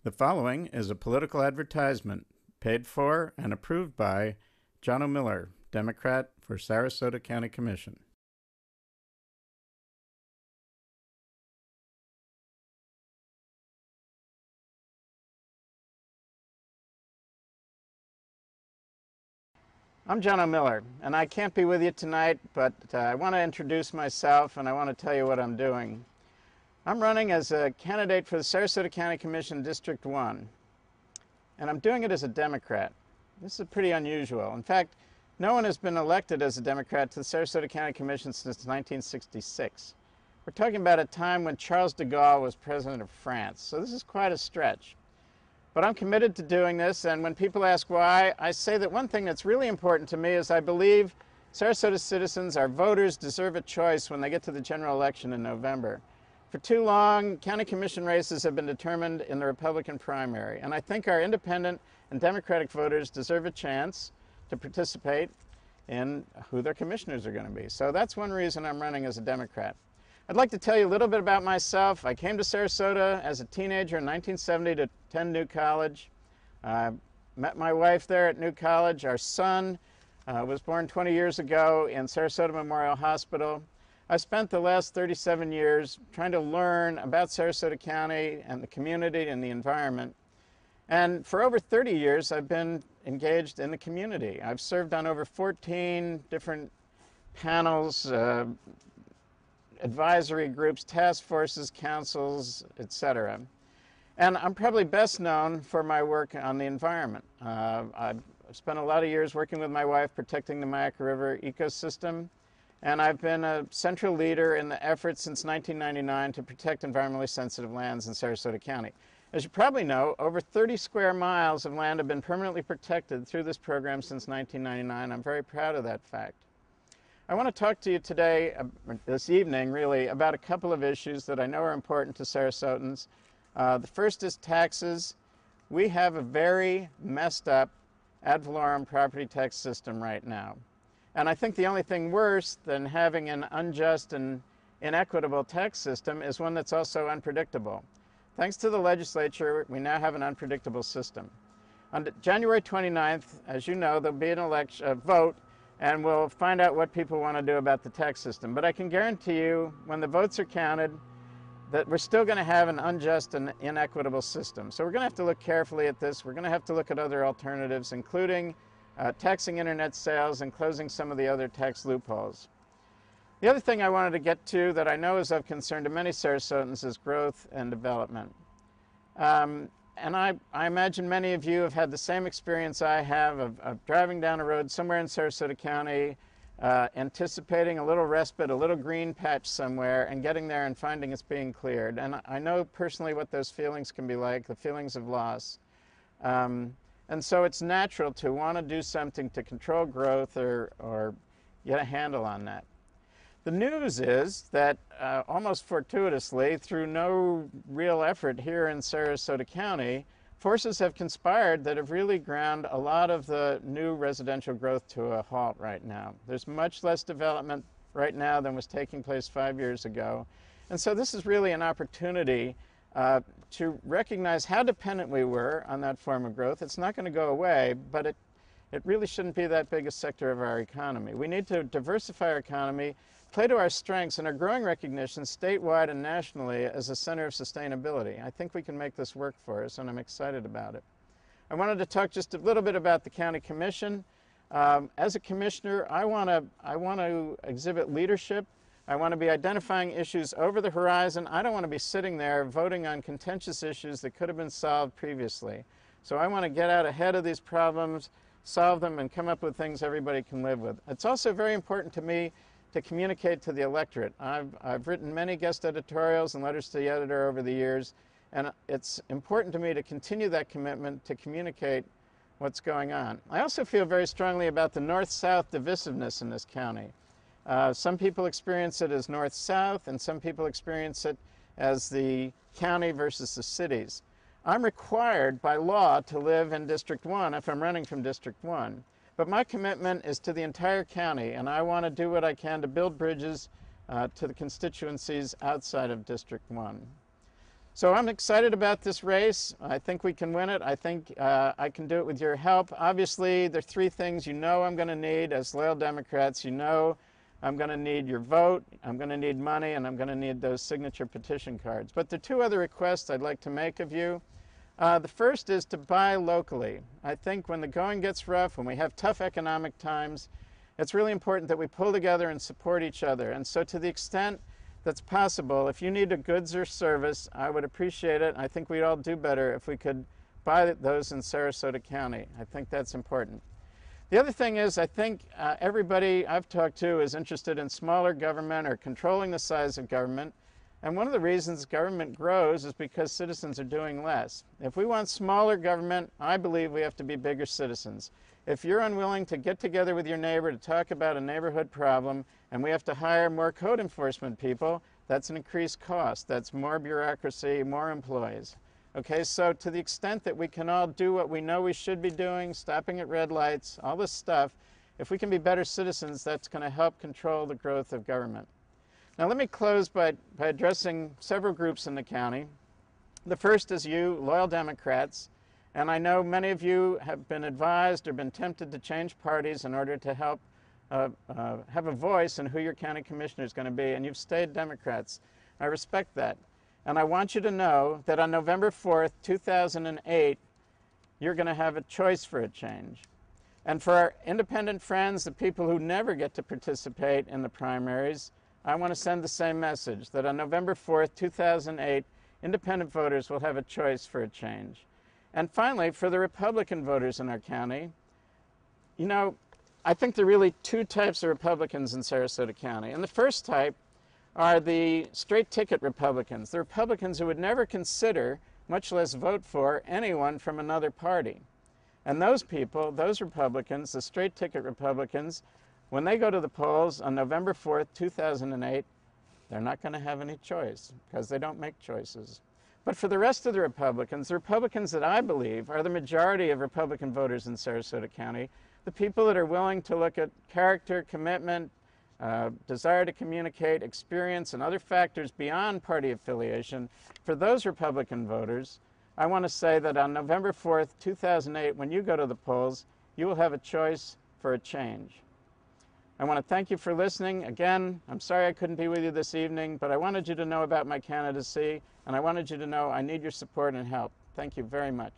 The following is a political advertisement paid for and approved by Jono Miller, Democrat for Sarasota County Commission. I'm Jono Miller, and I can't be with you tonight, but I want to introduce myself and I want to tell you what I'm doing. I'm running as a candidate for the Sarasota County Commission District 1, and I'm doing it as a Democrat. This is pretty unusual. In fact, no one has been elected as a Democrat to the Sarasota County Commission since 1966. We're talking about a time when Charles de Gaulle was president of France, so this is quite a stretch. But I'm committed to doing this, and when people ask why, I say that one thing that's really important to me is I believe Sarasota citizens, our voters, deserve a choice when they get to the general election in November. For too long, county commission races have been determined in the Republican primary, and I think our independent and Democratic voters deserve a chance to participate in who their commissioners are going to be. So that's one reason I'm running as a Democrat. I'd like to tell you a little bit about myself. I came to Sarasota as a teenager in 1970 to attend New College. I met my wife there at New College. Our son was born 20 years ago in Sarasota Memorial Hospital. I spent the last 37 years trying to learn about Sarasota County and the community and the environment. And for over 30 years, I've been engaged in the community. I've served on over 14 different panels, advisory groups, task forces, councils, etc. And I'm probably best known for my work on the environment. I've spent a lot of years working with my wife protecting the Myakka River ecosystem, and I've been a central leader in the effort since 1999 to protect environmentally sensitive lands in Sarasota County. As you probably know, over 30 square miles of land have been permanently protected through this program since 1999. I'm very proud of that fact. I want to talk to you today, this evening really, about a couple of issues that I know are important to Sarasotans. The first is taxes. We have a very messed up ad valorem property tax system right now. And I think the only thing worse than having an unjust and inequitable tax system is one that's also unpredictable. Thanks to the legislature, we now have an unpredictable system. On January 29th, as you know, there'll be a vote, and we'll find out what people want to do about the tax system. But I can guarantee you, when the votes are counted, that we're still going to have an unjust and inequitable system. So we're going to have to look carefully at this. We're going to have to look at other alternatives, including taxing internet sales and closing some of the other tax loopholes. The other thing I wanted to get to that I know is of concern to many Sarasotans is growth and development. And I imagine many of you have had the same experience I have of driving down a road somewhere in Sarasota County, anticipating a little respite, a little green patch somewhere, and getting there and finding it's being cleared. And I know personally what those feelings can be like, the feelings of loss. And so it's natural to want to do something to control growth or get a handle on that. The news is that almost fortuitously, through no real effort here in Sarasota County, forces have conspired that have really ground a lot of the new residential growth to a halt right now. There's much less development right now than was taking place 5 years ago. And so this is really an opportunity to recognize how dependent we were on that form of growth. It's not going to go away, but it really shouldn't be that big a sector of our economy. We need to diversify our economy, play to our strengths, and our growing recognition statewide and nationally as a center of sustainability. I think we can make this work for us, and I'm excited about it. I wanted to talk just a little bit about the county commission. As a commissioner, I want to exhibit leadership. I want to be identifying issues over the horizon. I don't want to be sitting there voting on contentious issues that could have been solved previously. So I want to get out ahead of these problems, solve them, and come up with things everybody can live with. It's also very important to me to communicate to the electorate. I've written many guest editorials and letters to the editor over the years, and it's important to me to continue that commitment to communicate what's going on. I also feel very strongly about the north-south divisiveness in this county. Some people experience it as north-south, and some people experience it as the county versus the cities. I'm required by law to live in District 1 if I'm running from District 1. But my commitment is to the entire county, and I want to do what I can to build bridges to the constituencies outside of District 1. So I'm excited about this race. I think we can win it. I think I can do it with your help. Obviously, there are three things you know I'm going to need as loyal Democrats. You know I'm going to need your vote, I'm going to need money, and I'm going to need those signature petition cards. But there are two other requests I'd like to make of you. The first is to buy locally. I think when the going gets rough, when we have tough economic times, it's really important that we pull together and support each other. And so to the extent that's possible, if you need a goods or service, I would appreciate it. I think we'd all do better if we could buy those in Sarasota County. I think that's important. The other thing is, I think everybody I've talked to is interested in smaller government or controlling the size of government. And one of the reasons government grows is because citizens are doing less. If we want smaller government, I believe we have to be bigger citizens. If you're unwilling to get together with your neighbor to talk about a neighborhood problem, and we have to hire more code enforcement people, that's an increased cost. That's more bureaucracy, more employees. Okay, so to the extent that we can all do what we know we should be doing, stopping at red lights, all this stuff, if we can be better citizens, that's going to help control the growth of government. Now let me close by addressing several groups in the county. The first is you, loyal Democrats. And I know many of you have been advised or been tempted to change parties in order to help have a voice in who your county commissioner is going to be, and you've stayed Democrats. I respect that. And I want you to know that on November 4th, 2008, you're going to have a choice for a change. And for our independent friends, the people who never get to participate in the primaries, I want to send the same message, that on November 4th, 2008, independent voters will have a choice for a change. And finally, for the Republican voters in our county, you know, I think there are really two types of Republicans in Sarasota County. And the first type are the straight ticket Republicans, the Republicans who would never consider, much less vote for, anyone from another party. And those people, those Republicans, the straight ticket Republicans, when they go to the polls on November 4th, 2008, they're not going to have any choice because they don't make choices. But for the rest of the Republicans that I believe are the majority of Republican voters in Sarasota County, the people that are willing to look at character, commitment, desire to communicate, experience, and other factors beyond party affiliation, for those Republican voters, I want to say that on November 4th, 2008, when you go to the polls, you will have a choice for a change. I want to thank you for listening. Again, I'm sorry I couldn't be with you this evening, but I wanted you to know about my candidacy, and I wanted you to know I need your support and help. Thank you very much.